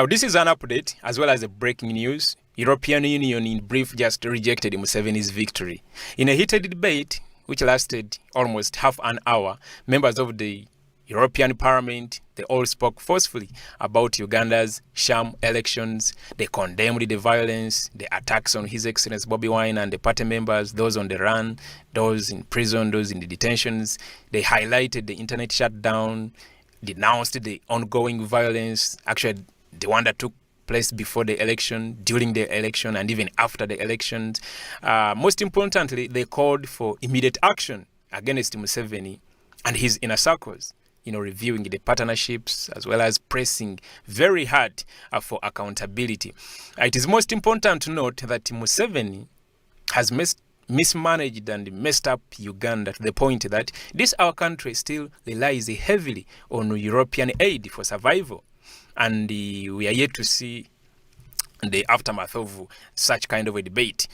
Now, this is an update as well as a breaking news. European Union, in brief, just rejected MUSEVENI'S victory. In a heated debate, which lasted almost half an hour, members of the European Parliament, they all spoke forcefully about Uganda's sham elections. They condemned the violence, the attacks on His Excellency Bobi Wine and the party members, those on the run, those in prison, those in the detentions. They highlighted the internet shutdown, denounced the ongoing violence, actually the one that took place before the election, during the election, and even after the elections. Most importantly, they called for immediate action against Museveni and his inner circles, reviewing the partnerships as well as pressing very hard for accountability. It is most important to note that Museveni has mismanaged and messed up Uganda to the point that this our country still relies heavily on European aid for survival. And we are yet to see the aftermath of such kind of a debate.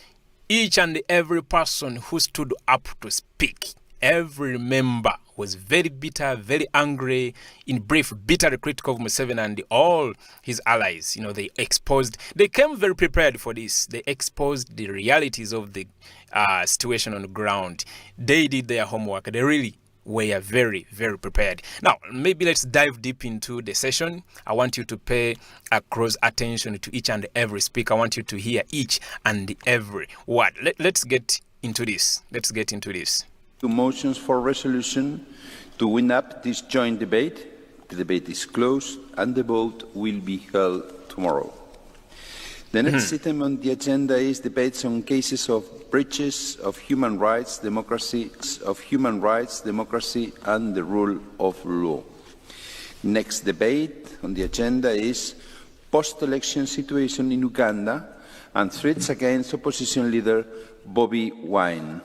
Each and every person who stood up to speak, every member was very bitter, very angry, in brief, bitterly critical of Museveni and all his allies. They came very prepared for this. They exposed the realities of the situation on the ground. They did their homework. They really were very, very prepared. Now, maybe let's dive deep into the session. I want you to pay close attention to each and every speaker. I want you to hear each and every word. Let's get into this. Two motions for resolution to wind up this joint debate. The debate is closed and the vote will be held tomorrow. The next item on the agenda is debates on cases of breaches of human rights, democracy, and the rule of law. Next debate on the agenda is post-election situation in Uganda and threats against opposition leader Bobi Wine.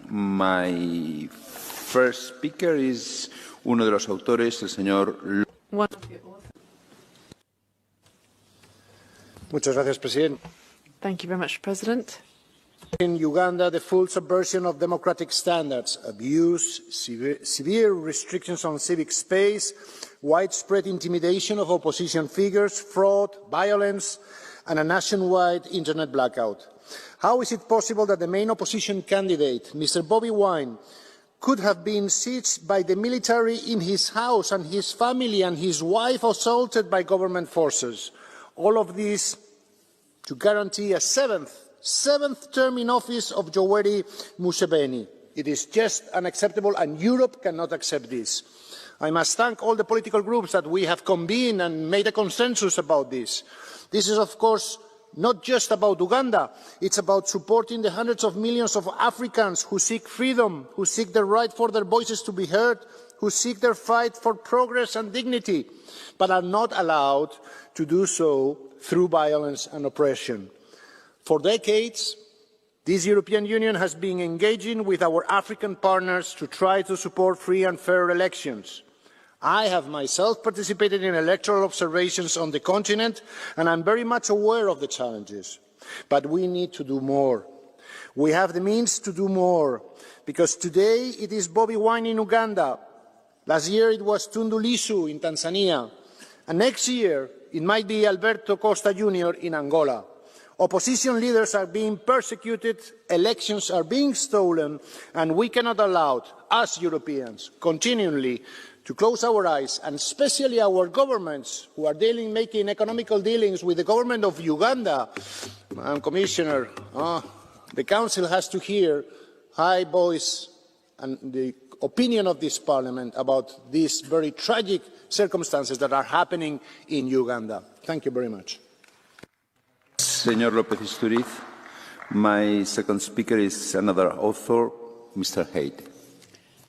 My first speaker is uno de los autores, el señor. Muchas gracias, President. Thank you very much, President. In Uganda, the full subversion of democratic standards, abuse, severe restrictions on civic space, widespread intimidation of opposition figures, fraud, violence, and a nationwide internet blackout. How is it possible that the main opposition candidate, Mr. Bobi Wine, could have been sieged by the military in his house and his family and his wife assaulted by government forces? All of this to guarantee a seventh term in office of Yoweri Museveni. It is just unacceptable, and Europe cannot accept this. I must thank all the political groups that we have convened and made a consensus about this. This is, of course, not just about Uganda. It's about supporting the hundreds of millions of Africans who seek freedom, who seek the right for their voices to be heard, who seek their fight for progress and dignity, but are not allowed to do so through violence and oppression. For decades, this European Union has been engaging with our African partners to try to support free and fair elections. I have myself participated in electoral observations on the continent, and I'm very much aware of the challenges. But we need to do more. We have the means to do more, because today it is Bobi Wine in Uganda. Last year it was Tundu Lissu in Tanzania. And next year it might be Alberto Costa Jr. in Angola. Opposition leaders are being persecuted, elections are being stolen, and we cannot allow, as Europeans, continually to close our eyes, and especially our governments who are making economical dealings with the government of Uganda. Madam Commissioner, the Council has to hear high voice and the opinion of this Parliament about these very tragic circumstances that are happening in Uganda. Thank you very much. Señor López Istúriz, my second speaker is another author, Mr. Hayde.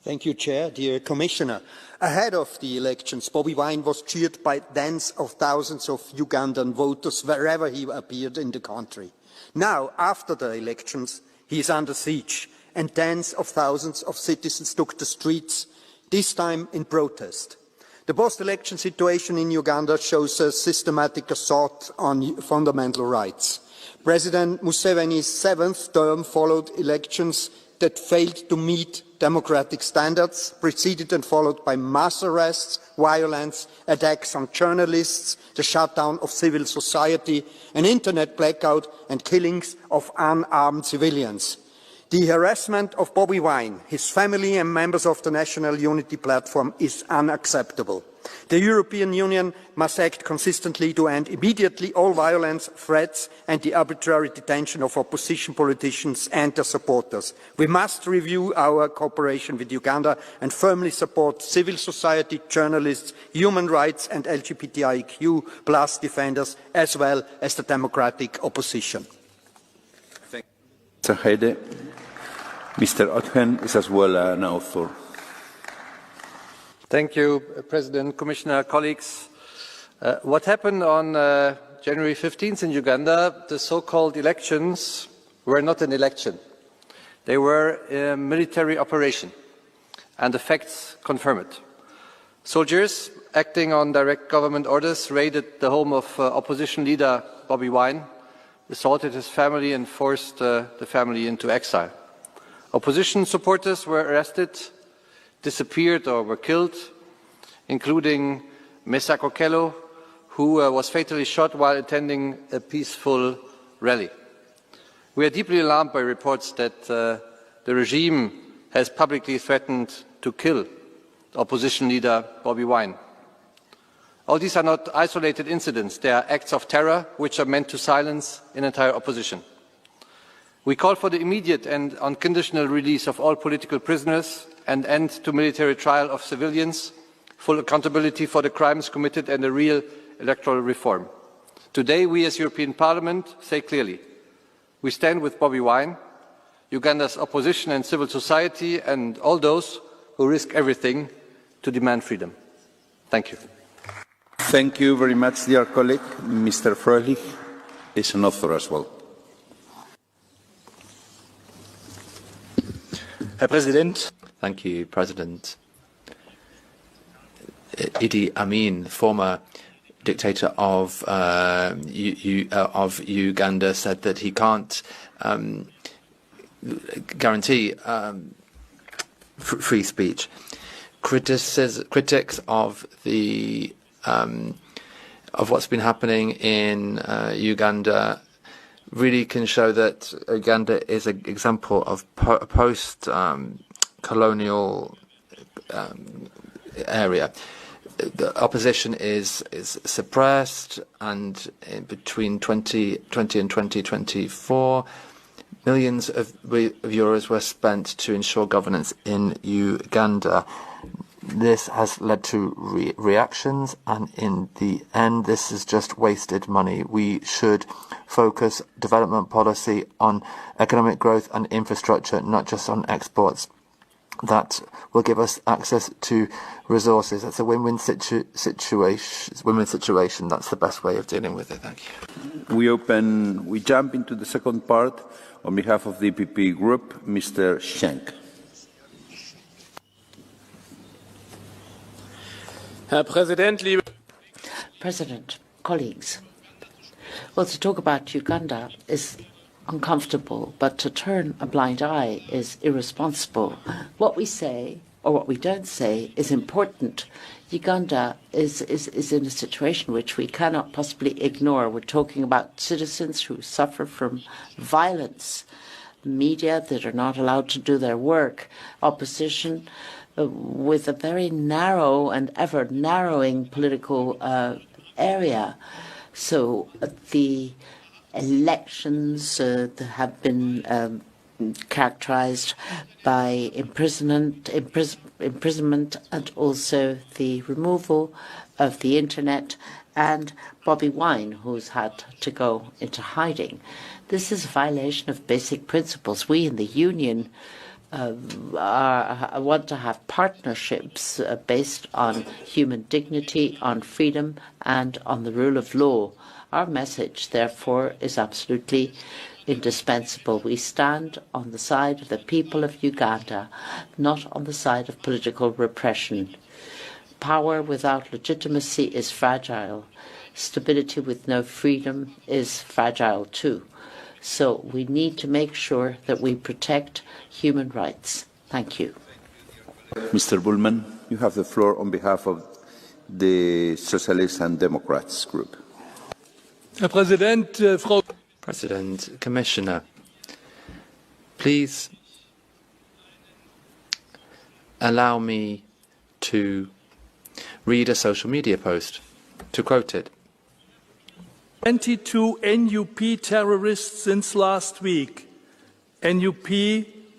Thank you, Chair. Dear Commissioner, ahead of the elections, Bobi Wine was cheered by tens of thousands of Ugandan voters wherever he appeared in the country. Now, after the elections, he is under siege, and tens of thousands of citizens took the streets, this time in protest. The post-election situation in Uganda shows a systematic assault on fundamental rights. President Museveni's seventh term followed elections that failed to meet democratic standards, preceded and followed by mass arrests, violence, attacks on journalists, the shutdown of civil society, an internet blackout and killings of unarmed civilians. The harassment of Bobi Wine, his family and members of the National Unity Platform is unacceptable. The European Union must act consistently to end immediately all violence, threats and the arbitrary detention of opposition politicians and their supporters. We must review our cooperation with Uganda and firmly support civil society, journalists, human rights and LGBTIQ+ defenders, as well as the democratic opposition. Thank you, Mr. Heide. Mr. Otgen is as well an author. Thank you, President, Commissioner, colleagues. What happened on January 15th in Uganda, the so-called elections, were not an election. They were a military operation, and the facts confirm it. Soldiers, acting on direct government orders, raided the home of opposition leader Bobi Wine, assaulted his family and forced the family into exile. Opposition supporters were arrested, disappeared or were killed, including Mesa Kokelo, who was fatally shot while attending a peaceful rally. We are deeply alarmed by reports that the regime has publicly threatened to kill opposition leader Bobi Wine. All these are not isolated incidents, they are acts of terror which are meant to silence an entire opposition. We call for the immediate and unconditional release of all political prisoners, an end to military trial of civilians, full accountability for the crimes committed and a real electoral reform. Today, we as European Parliament say clearly, we stand with Bobi Wine, Uganda's opposition and civil society, and all those who risk everything to demand freedom. Thank you. Thank you very much, dear colleague. Mr. Fröhlich is an author as well. Herr Präsident. Thank you, President. Idi Amin, former dictator of Uganda, said that he can't guarantee free speech. Critics of the of what's been happening in Uganda really can show that Uganda is an example of post-colonial area. The opposition is suppressed, and between 2020 and 2024, millions of euros were spent to ensure governance in Uganda. This has led to reactions, and in the end, this is just wasted money. We should focus development policy on economic growth and infrastructure, not just on exports. That will give us access to resources. It's a win-win situation. That's the best way of dealing with it. Thank you. We jump into the second part on behalf of the EPP group, Mr. Schenk. Herr Präsident, liebe President, colleagues. Well, to talk about Uganda is uncomfortable, but to turn a blind eye is irresponsible. What we say, or what we don't say, is important. Uganda is in a situation which we cannot possibly ignore. We're talking about citizens who suffer from violence, media that are not allowed to do their work, opposition with a very narrow and ever narrowing political area. So the elections have been characterized by imprisonment and also the removal of the internet, and Bobi Wine, who's had to go into hiding. This is a violation of basic principles. We in the Union want to have partnerships based on human dignity, on freedom, and on the rule of law. Our message, therefore, is absolutely indispensable. We stand on the side of the people of Uganda, not on the side of political repression. Power without legitimacy is fragile. Stability with no freedom is fragile too. So we need to make sure that we protect human rights. Thank you. Mr. Bullman, you have the floor on behalf of the Socialists and Democrats group. Herr Präsident, Frau President, Commissioner, please allow me to read a social media post, to quote it. 22 NUP terrorists since last week. NUP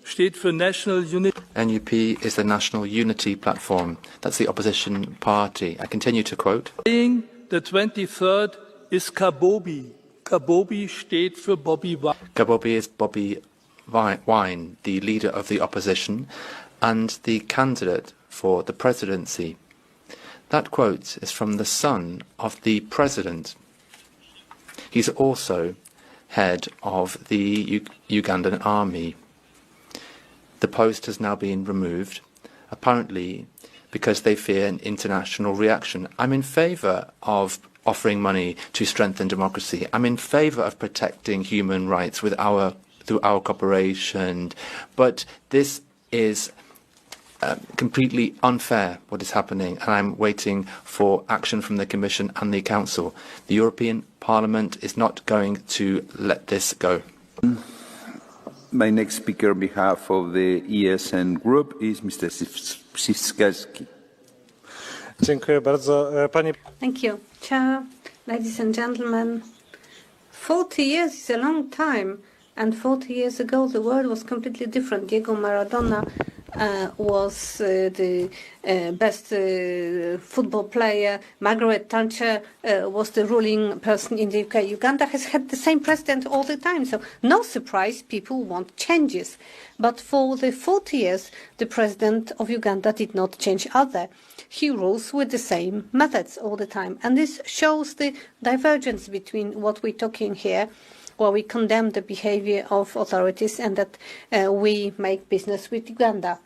steht für National Unity. NUP is the National Unity Platform. That's the opposition party. I continue to quote. The 23rd is Kabobi. Kabobi steht für Bobby Wine. Kabobi is Bobby Wine, the leader of the opposition and the candidate for the presidency. That quote is from the son of the president. He's also head of the Ugandan army. The post has now been removed, apparently because they fear an international reaction. I'm in favour of offering money to strengthen democracy. I'm in favour of protecting human rights through our cooperation. But this is completely unfair, what is happening, and I'm waiting for action from the Commission and the Council. The European Parliament is not going to let this go. My next speaker on behalf of the ESN group is Mr. Siskowski. Thank you, Chair, ladies and gentlemen. 40 years is a long time, and 40 years ago the world was completely different. Diego Maradona was the best football player. Margaret Thatcher was the ruling person in the UK. Uganda has had the same president all the time, so no surprise people want changes. But for the 40 years, the president of Uganda did not change either. He rules with the same methods all the time. And this shows the divergence between what we're talking here, where we condemn the behavior of authorities and that we make business with Uganda.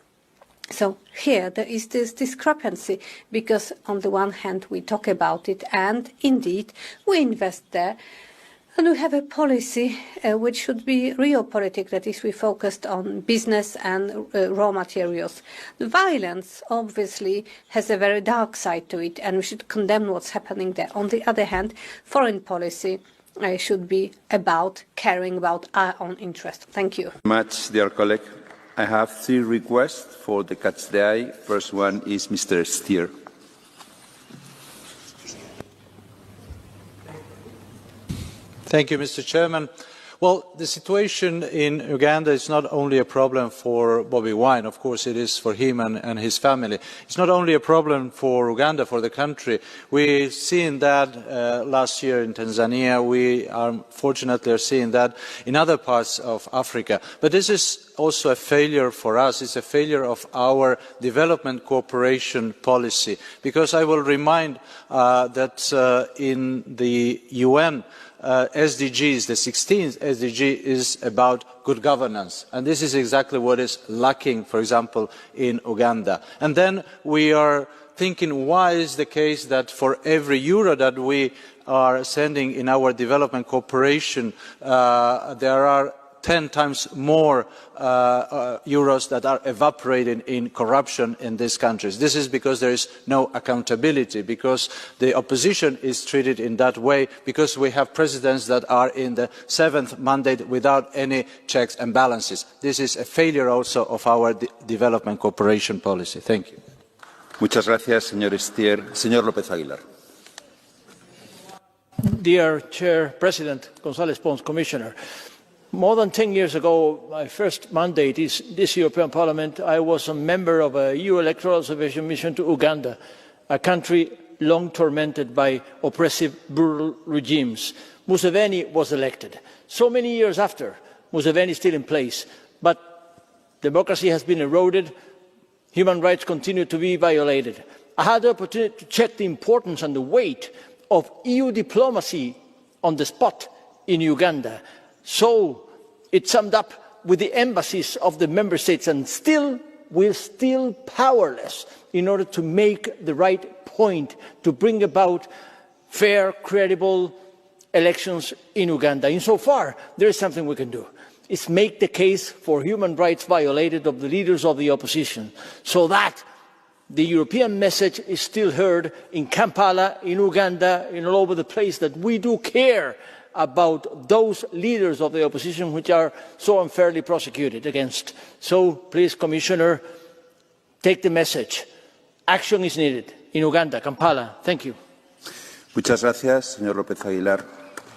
So here there is this discrepancy, because on the one hand we talk about it and indeed we invest there, and we have a policy which should be realpolitik, that is, we focused on business and raw materials. The violence obviously has a very dark side to it, and we should condemn what's happening there. On the other hand, foreign policy should be about caring about our own interest. Thank you. Much, dear colleague. I have 3 requests for the catch the eye. First one is Mr. Stier. Thank you, Mr. Chairman. Well, the situation in Uganda is not only a problem for Bobby Wine. Of course, it is for him and his family. It's not only a problem for Uganda, for the country. We've seen that last year in Tanzania. We fortunately are seeing that in other parts of Africa. But this is also a failure for us. It's a failure of our development cooperation policy. Because I will remind that in the UN, SDGs, the 16th SDG is about good governance, and this is exactly what is lacking, for example, in Uganda. And then we are thinking, why is the case that for every euro that we are sending in our development cooperation, there are 10 times more euros that are evaporating in corruption in these countries. This is because there is no accountability, because the opposition is treated in that way, because we have presidents that are in the 7th mandate without any checks and balances. This is a failure also of our development cooperation policy. Thank you. Muchas gracias, señor Stier. Señor López Aguilar. Dear Chair, President González Pons, Commissioner, more than 10 years ago, my first mandate is this European Parliament. I was a member of a EU electoral observation mission to Uganda, a country long tormented by oppressive, brutal regimes. Museveni was elected. So many years after, Museveni is still in place, but democracy has been eroded, human rights continue to be violated. I had the opportunity to check the importance and the weight of EU diplomacy on the spot in Uganda. So it summed up with the embassies of the member states, and still we're still powerless in order to make the right point, to bring about fair, credible elections in Uganda. Insofar, there is something we can do. It's make the case for human rights violated of the leaders of the opposition, so that the European message is still heard in Kampala, in Uganda, and all over the place, that we do care about those leaders of the opposition which are so unfairly prosecuted against. So please, Commissioner, take the message. Action is needed in Uganda, Kampala. Thank you. Muchas gracias, señor López Aguilar.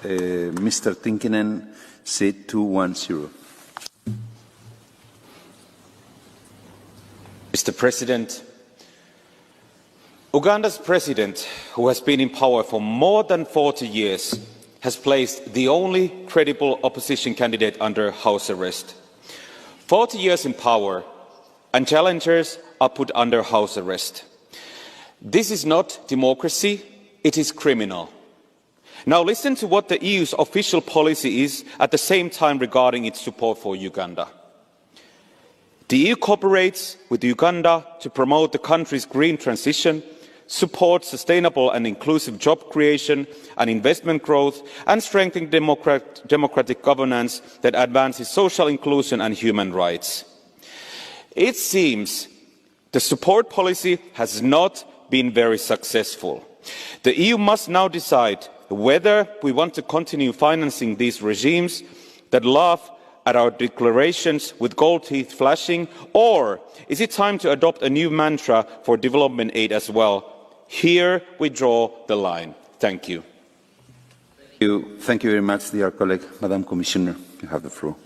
Mr. Tinkinen, seat 210. Mr. President, Uganda's president, who has been in power for more than 40 years, has placed the only credible opposition candidate under house arrest. 40 years in power, and challengers are put under house arrest. This is not democracy, it is criminal. Now listen to what the EU's official policy is at the same time regarding its support for Uganda. The EU cooperates with Uganda to promote the country's green transition, support sustainable and inclusive job creation and investment growth, and strengthen democratic governance that advances social inclusion and human rights. It seems the support policy has not been very successful. The EU must now decide whether we want to continue financing these regimes that laugh at our declarations with gold teeth flashing, or is it time to adopt a new mantra for development aid as well? Here we draw the line. Thank you. Thank you very much, dear colleague. Madam Commissioner, you have the floor.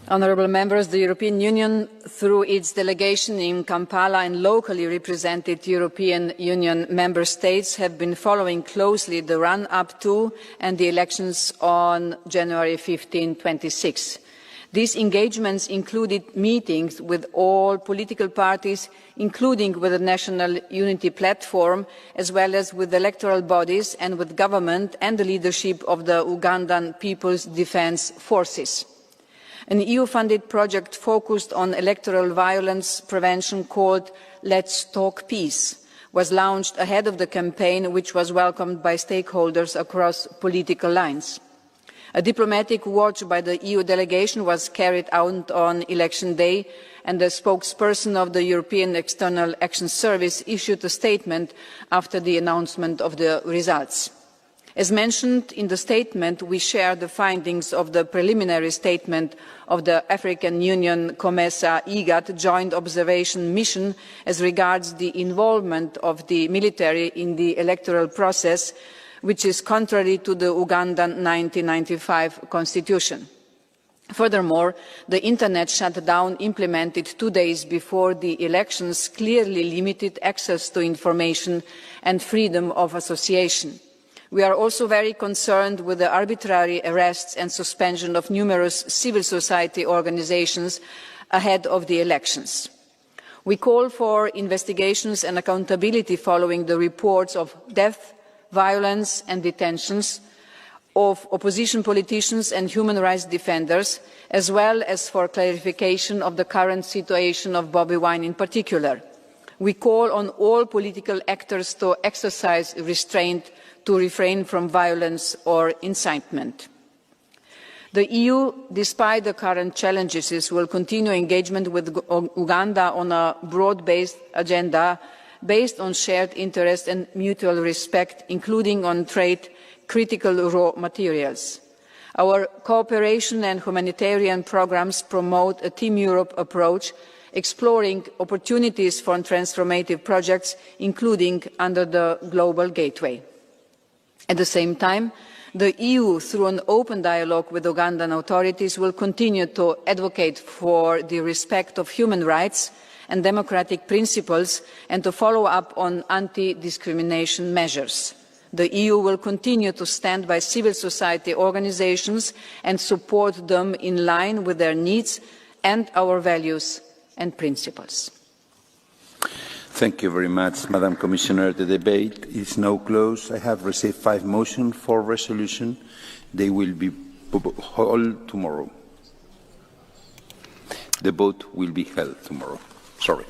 Honourable members, the European Union, through its delegation in Kampala and locally represented European Union member states, have been following closely the run-up to and the elections on January 15, 2026. These engagements included meetings with all political parties, including with the National Unity Platform, as well as with electoral bodies and with government and the leadership of the Ugandan People's Defence Forces. An EU-funded project focused on electoral violence prevention called Let's Talk Peace was launched ahead of the campaign, which was welcomed by stakeholders across political lines. A diplomatic watch by the EU delegation was carried out on election day, and the spokesperson of the European External Action Service issued a statement after the announcement of the results. As mentioned in the statement, we share the findings of the preliminary statement of the African Union COMESA IGAD Joint Observation Mission as regards the involvement of the military in the electoral process, which is contrary to the Ugandan 1995 constitution. Furthermore, the Internet shutdown implemented 2 days before the elections clearly limited access to information and freedom of association. We are also very concerned with the arbitrary arrests and suspension of numerous civil society organisations ahead of the elections. We call for investigations and accountability following the reports of death, violence and detentions of opposition politicians and human rights defenders, as well as for clarification of the current situation of Bobi Wine in particular. We call on all political actors to exercise restraint, to refrain from violence or incitement. The EU, despite the current challenges, will continue engagement with Uganda on a broad-based agenda based on shared interest and mutual respect, including on trade, critical raw materials. Our cooperation and humanitarian programmes promote a Team Europe approach, exploring opportunities for transformative projects, including under the Global Gateway. At the same time, the EU, through an open dialogue with Ugandan authorities, will continue to advocate for the respect of human rights and democratic principles and to follow up on anti-discrimination measures. The EU will continue to stand by civil society organisations and support them in line with their needs and our values and principles. Thank you very much, Madam Commissioner. The debate is now closed. I have received 5 motions for resolution. They will be held tomorrow. The vote will be held tomorrow. Sorry.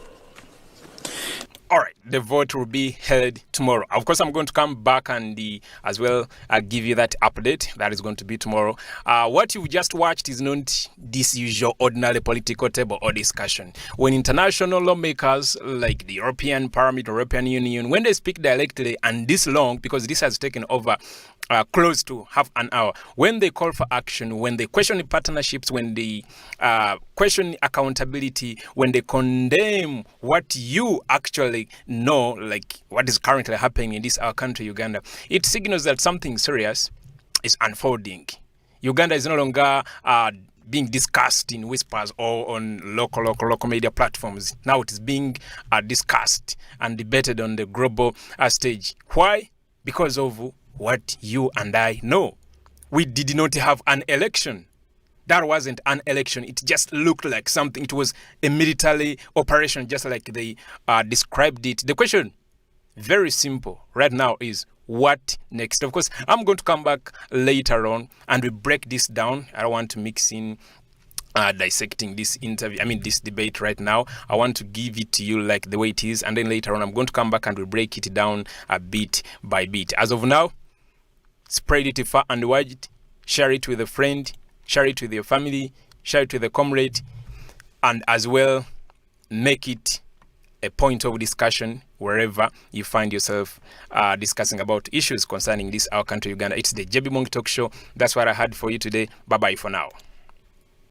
All right, the vote will be held tomorrow. Of course, I'm going to come back and as well give you that update. That is going to be tomorrow. What you've just watched is not this usual ordinary political table or discussion. When international lawmakers like the European Parliament, European Union, when they speak directly and this long, because this has taken over close to half an hour, when they call for action, when they question the partnerships, when they question accountability, when they condemn what you actually know, like what is currently happening in this our country, Uganda, it signals that something serious is unfolding. Uganda is no longer being discussed in whispers or on local media platforms. Now it is being discussed and debated on the global stage. Why? Because of what you and I know. We did not have an election. That wasn't an election. It just looked like something. It was a military operation, just like they described it. The question, very simple right now, is what next? Of course, I'm going to come back later on and we break this down. I don't want to mix in dissecting this this debate right now. I want to give it to you like the way it is, and then later on I'm going to come back and we'll break it down bit by bit. As of now, spread it far and wide, share it with a friend, share it with your family, share it with a comrade, and as well make it a point of discussion wherever you find yourself discussing about issues concerning this our country, Uganda. It's the JB Monk Talk Show. That's what I had for you today. Bye-bye for now.